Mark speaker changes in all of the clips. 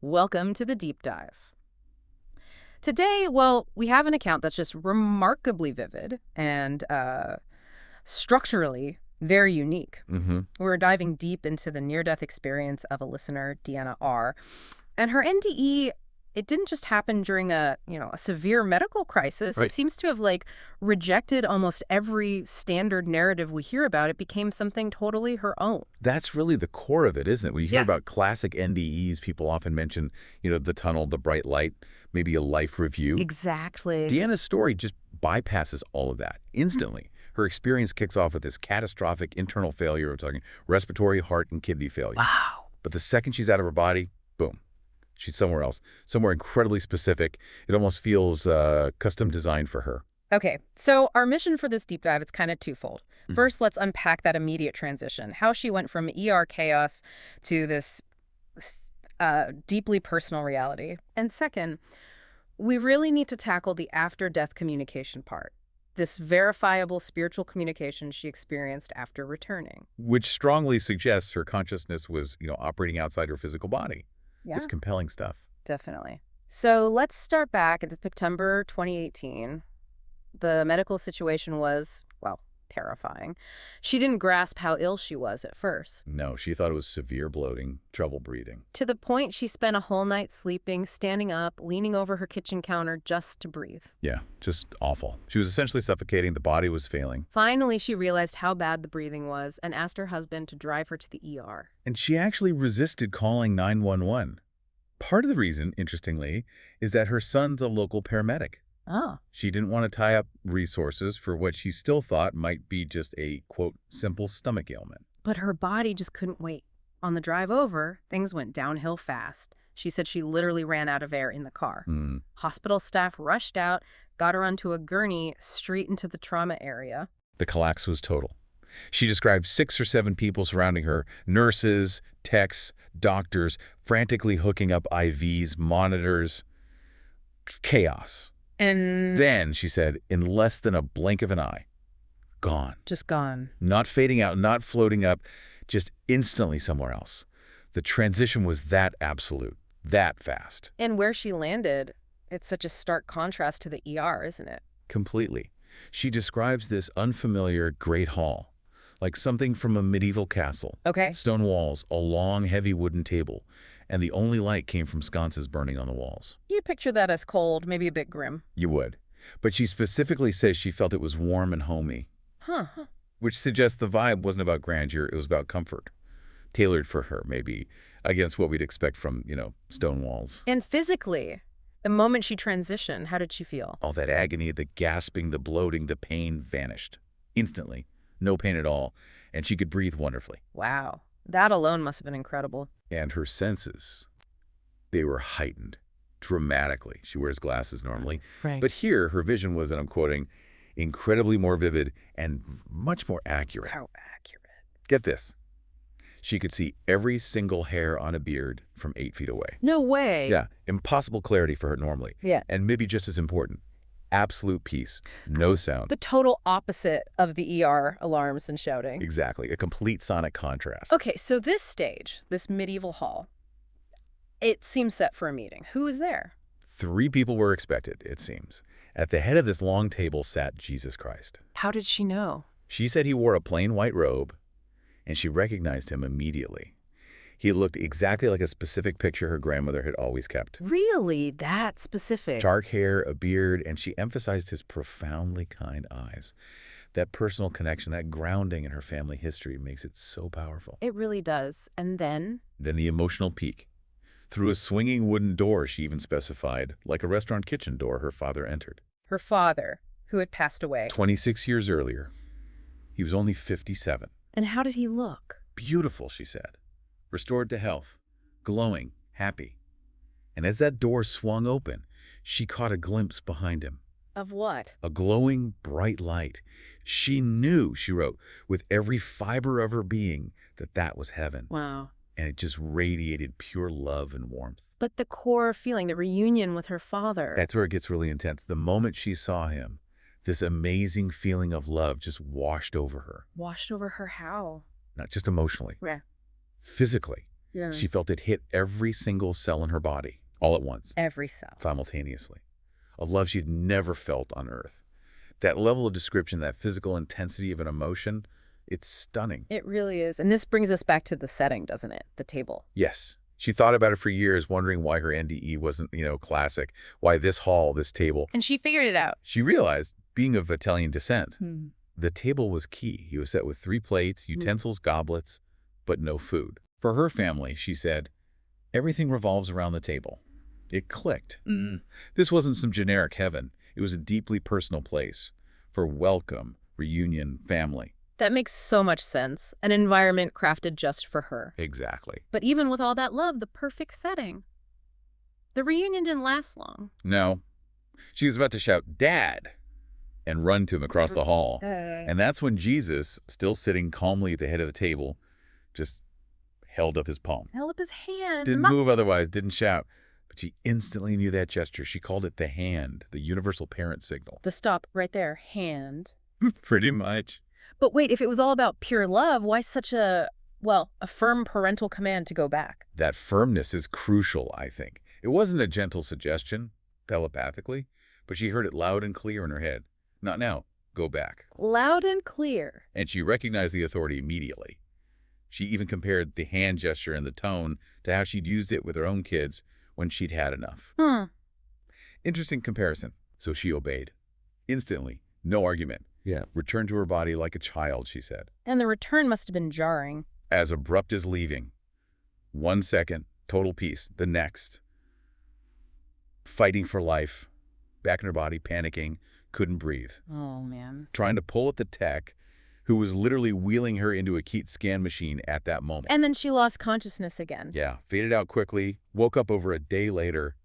Speaker 1: Welcome to the deep dive. Today, well, we have an account that's just remarkably vivid and structurally very unique. We're diving deep into the near-death experience of a listener, Deanna R. And her NDE, it didn't just happen during a severe medical crisis.
Speaker 2: Right.
Speaker 1: It seems to have rejected almost every standard narrative we hear about. It became something totally her own.
Speaker 2: That's really the core of it, isn't it? When you hear
Speaker 1: Yeah.
Speaker 2: about classic NDEs, people often mention, the tunnel, the bright light, maybe a life review.
Speaker 1: Exactly.
Speaker 2: Deanna's story just bypasses all of that instantly. Her experience kicks off with this catastrophic internal failure. We're talking respiratory, heart, and kidney failure.
Speaker 1: Wow.
Speaker 2: But the second she's out of her body, boom, she's somewhere else, somewhere incredibly specific. It almost feels custom designed for her.
Speaker 1: Okay, so our mission for this deep dive is kind of twofold. First, let's unpack that immediate transition, how she went from ER chaos to this deeply personal reality. And second, we really need to tackle the after-death communication part, this verifiable spiritual communication she experienced after returning.
Speaker 2: Which strongly suggests her consciousness was, operating outside her physical body.
Speaker 1: Yeah,
Speaker 2: It's compelling stuff.
Speaker 1: definitely. So let's start back at September 2018. The medical situation was, well, terrifying. She didn't grasp how ill she was at first,
Speaker 2: No, she thought it was severe bloating, trouble breathing.
Speaker 1: to the point she spent a whole night sleeping, standing up, leaning over her kitchen counter just to breathe.
Speaker 2: Yeah, just awful. She was essentially suffocating. The body was failing.
Speaker 1: Finally, she realized how bad the breathing was and asked her husband to drive her to the ER.
Speaker 2: And she actually resisted calling 911. Part of the reason, interestingly, is that her son's a local paramedic.
Speaker 1: Oh.
Speaker 2: She didn't want to tie up resources for what she still thought might be just a, quote, simple stomach ailment.
Speaker 1: But her body just couldn't wait. On the drive over, things went downhill fast. She said she literally ran out of air in the car. Hospital staff rushed out, got her onto a gurney straight into the trauma area.
Speaker 2: The collapse was total. She described 6 or 7 people surrounding her, nurses, techs, doctors, frantically hooking up IVs, monitors. Chaos.
Speaker 1: And
Speaker 2: Then, she said, in less than a blink of an eye, gone.
Speaker 1: just gone.
Speaker 2: Not fading out, not floating up, just instantly somewhere else. The transition was that absolute, that fast.
Speaker 1: And where she landed, it's such a stark contrast to the ER, isn't it?
Speaker 2: Completely. She describes this unfamiliar great hall, like something from a medieval castle.
Speaker 1: Okay.
Speaker 2: Stone walls, a long, heavy wooden table, and the only light came from sconces burning on the walls.
Speaker 1: You'd picture that as cold, maybe a bit grim.
Speaker 2: You would. But she specifically says she felt it was warm and homey,
Speaker 1: Huh.
Speaker 2: which suggests the vibe wasn't about grandeur, it was about comfort. Tailored for her, maybe, against what we'd expect from, stone walls.
Speaker 1: And physically, the moment she transitioned, how did she feel?
Speaker 2: All that agony, the gasping, the bloating, the pain vanished. Instantly. No pain at all. And she could breathe wonderfully.
Speaker 1: Wow. That alone must have been incredible.
Speaker 2: And her senses, they were heightened dramatically. She wears glasses normally.
Speaker 1: Right.
Speaker 2: But here, her vision was, and I'm quoting, incredibly more vivid and much more accurate.
Speaker 1: How accurate.
Speaker 2: Get this. She could see every single hair on a beard from 8 feet away.
Speaker 1: No way.
Speaker 2: Yeah, impossible clarity for her normally.
Speaker 1: Yeah.
Speaker 2: And maybe just as important, absolute peace, no sound.
Speaker 1: The total opposite of the ER alarms and shouting.
Speaker 2: Exactly, a complete sonic contrast.
Speaker 1: Okay, so this stage, this medieval hall, it seems set for a meeting. Who is there?
Speaker 2: 3 people were expected, it seems. At the head of this long table sat Jesus Christ.
Speaker 1: How did she know?
Speaker 2: She said he wore a plain white robe, and she recognized him immediately. He looked exactly like a specific picture her grandmother had always kept.
Speaker 1: Really? That specific?
Speaker 2: Dark hair, a beard, and she emphasized his profoundly kind eyes. That personal connection, that grounding in her family history makes it so powerful.
Speaker 1: It really does. And then?
Speaker 2: Then the emotional peak. Through a swinging wooden door, she even specified, like a restaurant kitchen door, her father entered.
Speaker 1: Her father, who had passed away.
Speaker 2: 26 years earlier. He was only 57.
Speaker 1: And how did he look?
Speaker 2: Beautiful, she said. Restored to health, glowing, happy. And as that door swung open, she caught a glimpse behind him.
Speaker 1: Of what?
Speaker 2: A glowing, bright light. She knew, she wrote, with every fiber of her being, that was heaven.
Speaker 1: Wow.
Speaker 2: And it just radiated pure love and warmth.
Speaker 1: But the core feeling, the reunion with her father.
Speaker 2: That's where it gets really intense. The moment she saw him, this amazing feeling of love just washed over her.
Speaker 1: Washed over her how?
Speaker 2: Not just emotionally,
Speaker 1: Yeah.
Speaker 2: physically.
Speaker 1: Yeah.
Speaker 2: She felt it hit every single cell in her body, all at once,
Speaker 1: Every cell.
Speaker 2: simultaneously. A love she'd never felt on Earth. That level of description, that physical intensity of an emotion, it's stunning.
Speaker 1: It really is. And this brings us back to the setting, doesn't it? The table.
Speaker 2: Yes. She thought about it for years, wondering why her NDE wasn't, classic, why this hall, this table.
Speaker 1: And she figured it out.
Speaker 2: She realized, being of Italian descent,
Speaker 1: Hmm.
Speaker 2: the table was key. He was set with 3 plates, utensils, goblets, but no food. For her family, she said, everything revolves around the table. It clicked. This wasn't some generic heaven. It was a deeply personal place for welcome, reunion, family.
Speaker 1: That makes so much sense. An environment crafted just for her.
Speaker 2: Exactly.
Speaker 1: But even with all that love, the perfect setting. The reunion didn't last long.
Speaker 2: No. She was about to shout, "Dad!" and run to him across the hall. And that's when Jesus, still sitting calmly at the head of the table, just held up his palm.
Speaker 1: Held up his hand.
Speaker 2: Didn't move otherwise, didn't shout. But she instantly knew that gesture. She called it the hand, the universal parent signal.
Speaker 1: The stop right there. Hand.
Speaker 2: Pretty much.
Speaker 1: But wait, if it was all about pure love, why such a firm parental command to go back?
Speaker 2: That firmness is crucial, I think. It wasn't a gentle suggestion, telepathically, but she heard it loud and clear in her head. Not now. Go back.
Speaker 1: Loud and clear.
Speaker 2: And she recognized the authority immediately. She even compared the hand gesture and the tone to how she'd used it with her own kids when she'd had enough. Interesting comparison. So she obeyed. Instantly. No argument.
Speaker 3: Yeah.
Speaker 2: Returned to her body like a child, she said.
Speaker 1: And the return must have been jarring.
Speaker 2: As abrupt as leaving. 1 second, total peace. The next. Fighting for life. Back in her body, panicking, couldn't breathe.
Speaker 1: Oh, man.
Speaker 2: Trying to pull at the tech, who was literally wheeling her into a CT scan machine at that moment.
Speaker 1: And then she lost consciousness again.
Speaker 2: Yeah, faded out quickly, woke up over a day later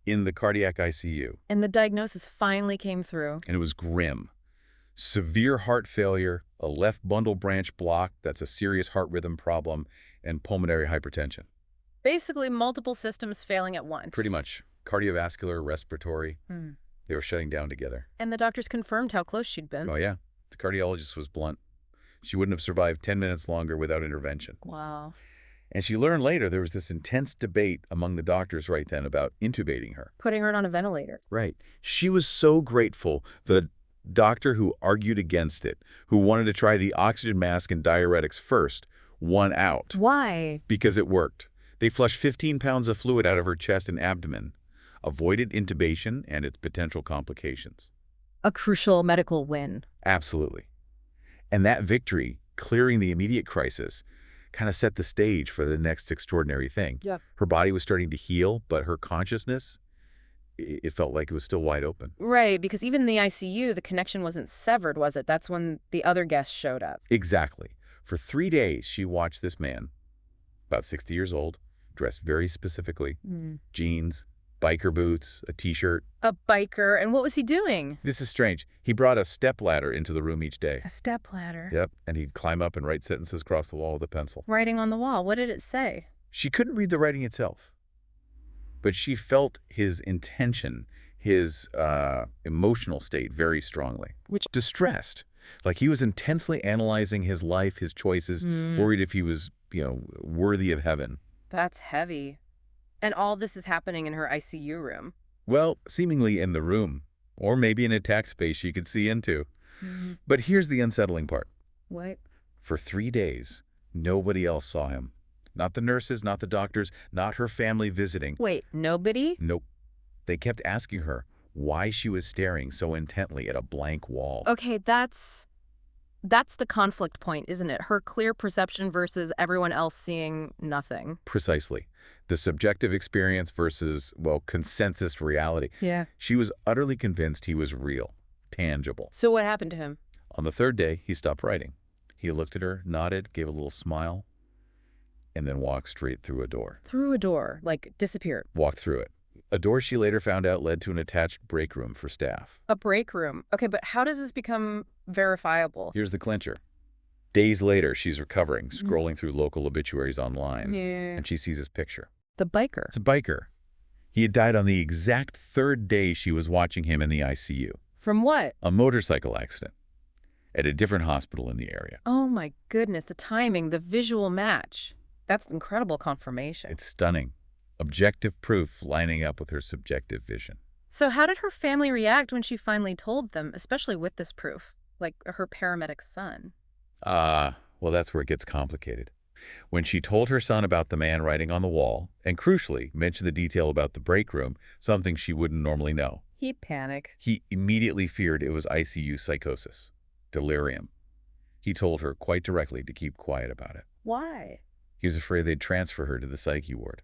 Speaker 2: in the cardiac ICU.
Speaker 1: And the diagnosis finally came through.
Speaker 2: And it was grim. Severe heart failure, a left bundle branch block, that's a serious heart rhythm problem, and pulmonary hypertension.
Speaker 1: Basically, multiple systems failing at once.
Speaker 2: Pretty much. Cardiovascular, respiratory. They were shutting down together.
Speaker 1: And the doctors confirmed how close she'd been.
Speaker 2: Oh, yeah. The cardiologist was blunt. She wouldn't have survived 10 minutes longer without intervention.
Speaker 1: Wow.
Speaker 2: And she learned later there was this intense debate among the doctors right then about intubating her.
Speaker 1: Putting her on a ventilator.
Speaker 2: Right. She was so grateful. The doctor who argued against it, who wanted to try the oxygen mask and diuretics first, won out.
Speaker 1: Why?
Speaker 2: Because it worked. They flushed 15 pounds of fluid out of her chest and abdomen, avoided intubation and its potential complications.
Speaker 1: A crucial medical win.
Speaker 2: Absolutely. And that victory, clearing the immediate crisis, kind of set the stage for the next extraordinary thing.
Speaker 1: Yeah.
Speaker 2: Her body was starting to heal, but her consciousness, it felt like it was still wide open.
Speaker 1: Right, because even in the ICU, the connection wasn't severed, was it? That's when the other guests showed up.
Speaker 2: Exactly. For 3 days, she watched this man, about 60 years old, dressed very specifically, jeans, biker boots, a T-shirt.
Speaker 1: A biker. And what was he doing?
Speaker 2: This is strange. He brought a stepladder into the room each day.
Speaker 1: A stepladder.
Speaker 2: Yep, and he'd climb up and write sentences across the wall with a pencil.
Speaker 1: Writing on the wall. What did it say?
Speaker 2: She couldn't read the writing itself, but she felt his intention, his emotional state very strongly.
Speaker 1: Which?
Speaker 2: Distressed. Like he was intensely analyzing his life, his choices, worried if he was, worthy of heaven.
Speaker 1: That's heavy. And all this is happening in her ICU room.
Speaker 2: Well, seemingly in the room, or maybe in a tax space she could see into. But here's the unsettling part.
Speaker 1: What?
Speaker 2: For 3 days, nobody else saw him. Not the nurses, not the doctors, not her family visiting.
Speaker 1: Wait, nobody?
Speaker 2: Nope. They kept asking her why she was staring so intently at a blank wall.
Speaker 1: Okay, that's the conflict point, isn't it? Her clear perception versus everyone else seeing nothing.
Speaker 2: Precisely. The subjective experience versus, consensus reality.
Speaker 1: Yeah.
Speaker 2: She was utterly convinced he was real, tangible.
Speaker 1: So what happened to him?
Speaker 2: On the 3rd day, he stopped writing. He looked at her, nodded, gave a little smile, and then walked straight through a door.
Speaker 1: Through a door, like disappeared.
Speaker 2: Walked through it. A door she later found out led to an attached break room for staff.
Speaker 1: A break room. Okay, but how does this become verifiable?
Speaker 2: Here's the clincher. Days later, she's recovering, scrolling through local obituaries online,
Speaker 1: Yeah.
Speaker 2: and she sees his picture.
Speaker 1: The biker.
Speaker 2: It's a biker. He had died on the exact 3rd day she was watching him in the ICU.
Speaker 1: From what?
Speaker 2: A motorcycle accident at a different hospital in the area.
Speaker 1: Oh my goodness, the timing, the visual match. That's incredible confirmation.
Speaker 2: It's stunning. Objective proof lining up with her subjective vision.
Speaker 1: So how did her family react when she finally told them, especially with this proof, like her paramedic son?
Speaker 2: Well, that's where it gets complicated. When she told her son about the man writing on the wall, and crucially mentioned the detail about the break room, something she wouldn't normally know,
Speaker 1: He panicked.
Speaker 2: he immediately feared it was ICU psychosis, delirium. He told her quite directly to keep quiet about it.
Speaker 1: Why?
Speaker 2: He was afraid they'd transfer her to the psyche ward.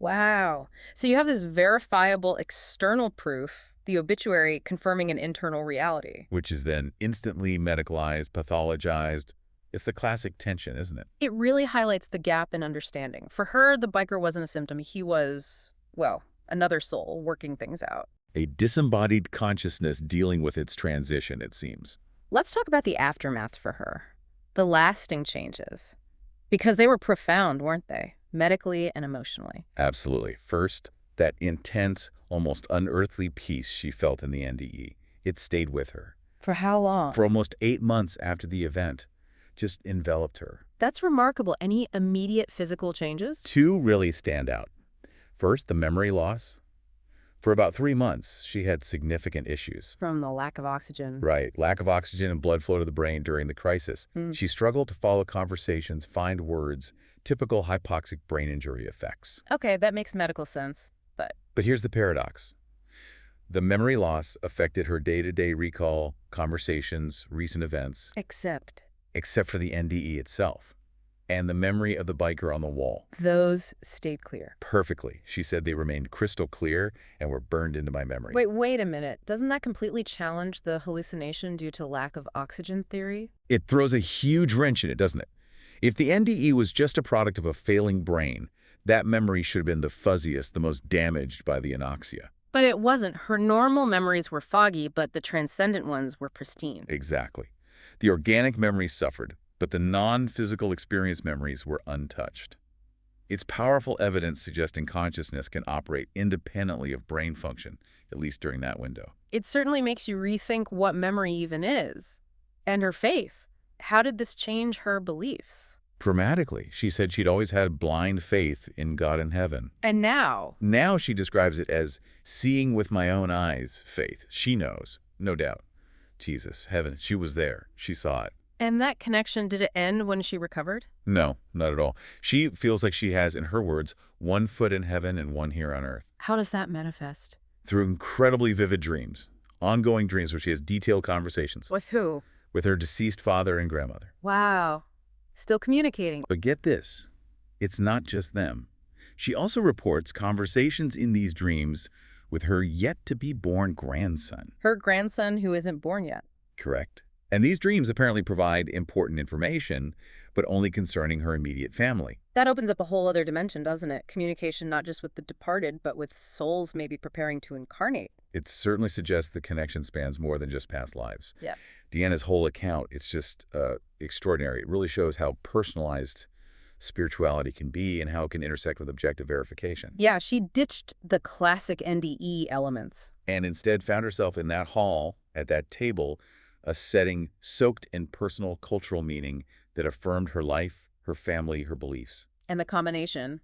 Speaker 1: Wow. So you have this verifiable external proof, the obituary confirming an internal reality.
Speaker 2: Which is then instantly medicalized, pathologized. It's the classic tension, isn't it?
Speaker 1: It really highlights the gap in understanding. For her, the biker wasn't a symptom. He was, well, another soul working things out.
Speaker 2: A disembodied consciousness dealing with its transition, it seems.
Speaker 1: Let's talk about the aftermath for her. The lasting changes. Because they were profound, weren't they? Medically and emotionally.
Speaker 2: Absolutely. First, that intense, almost unearthly peace she felt in the NDE. It stayed with her.
Speaker 1: For how long?
Speaker 2: For almost 8 months after the event. Just enveloped her.
Speaker 1: That's remarkable. Any immediate physical changes?
Speaker 2: 2 really stand out. First, the memory loss. For about 3 months, she had significant issues.
Speaker 1: From the lack of oxygen.
Speaker 2: Right. Lack of oxygen and blood flow to the brain during the crisis. She struggled to follow conversations, find words, typical hypoxic brain injury effects.
Speaker 1: Okay, that makes medical sense, but...
Speaker 2: But here's the paradox. The memory loss affected her day-to-day recall, conversations, recent events, except for the NDE itself, and the memory of the biker on the wall.
Speaker 1: Those stayed clear.
Speaker 2: Perfectly. She said they remained crystal clear and were burned into my memory.
Speaker 1: Wait a minute. Doesn't that completely challenge the hallucination due to lack of oxygen theory?
Speaker 2: It throws a huge wrench in it, doesn't it? If the NDE was just a product of a failing brain, that memory should have been the fuzziest, the most damaged by the anoxia.
Speaker 1: But it wasn't. Her normal memories were foggy, but the transcendent ones were pristine.
Speaker 2: Exactly. The organic memories suffered, but the non-physical experience memories were untouched. It's powerful evidence suggesting consciousness can operate independently of brain function, at least during that window.
Speaker 1: It certainly makes you rethink what memory even is. And her faith. How did this change her beliefs?
Speaker 2: Dramatically, she said she'd always had blind faith in God and heaven.
Speaker 1: And now?
Speaker 2: Now she describes it as seeing with my own eyes faith. She knows, no doubt. Jesus, heaven, she was there. She saw it.
Speaker 1: And that connection, did it end when she recovered?
Speaker 2: No, not at all. She feels like she has, in her words, 1 foot in heaven and 1 here on earth.
Speaker 1: How does that manifest?
Speaker 2: Through incredibly vivid dreams, ongoing dreams where she has detailed conversations.
Speaker 1: With who?
Speaker 2: With her deceased father and grandmother.
Speaker 1: Wow. Still communicating.
Speaker 2: But get this, it's not just them. She also reports conversations in these dreams with her yet-to-be-born grandson.
Speaker 1: Her grandson who isn't born yet.
Speaker 2: Correct. And these dreams apparently provide important information, but only concerning her immediate family.
Speaker 1: That opens up a whole other dimension, doesn't it? Communication not just with the departed, but with souls maybe preparing to incarnate.
Speaker 2: It certainly suggests the connection spans more than just past lives.
Speaker 1: Yeah.
Speaker 2: Deanna's whole account, it's just extraordinary. It really shows how personalized spirituality can be and how it can intersect with objective verification.
Speaker 1: Yeah, she ditched the classic NDE elements.
Speaker 2: And instead found herself in that hall, at that table, a setting soaked in personal cultural meaning that affirmed her life, her family, her beliefs.
Speaker 1: And the combination,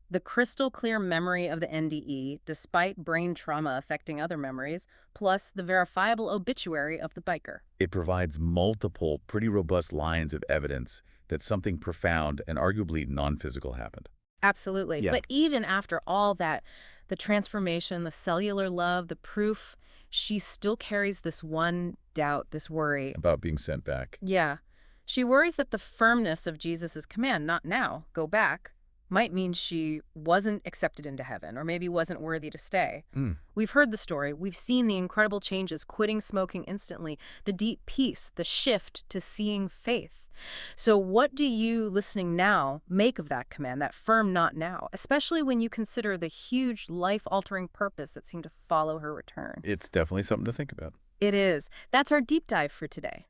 Speaker 1: the crystal clear memory of the NDE, despite brain trauma affecting other memories, plus the verifiable obituary of the biker.
Speaker 2: It provides multiple, pretty robust lines of evidence that something profound and arguably non-physical happened.
Speaker 1: Absolutely.
Speaker 2: Yeah.
Speaker 1: But even after all that, the transformation, the cellular love, the proof, she still carries this one doubt, this worry.
Speaker 2: About being sent back.
Speaker 1: Yeah. She worries that the firmness of Jesus's command, not now, go back, might mean she wasn't accepted into heaven or maybe wasn't worthy to stay. We've heard the story. We've seen the incredible changes, quitting smoking instantly, the deep peace, the shift to seeing faith. So what do you, listening now, make of that command, that firm not now, especially when you consider the huge life-altering purpose that seemed to follow her return?
Speaker 2: It's definitely something to think about.
Speaker 1: It is. That's our deep dive for today.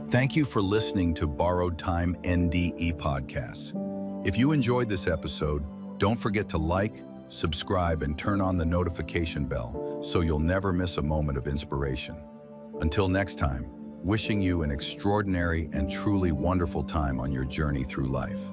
Speaker 3: Thank you for listening to Borrowed Time NDE Podcasts. If you enjoyed this episode, don't forget to like, subscribe, and turn on the notification bell so you'll never miss a moment of inspiration. Until next time, wishing you an extraordinary and truly wonderful time on your journey through life.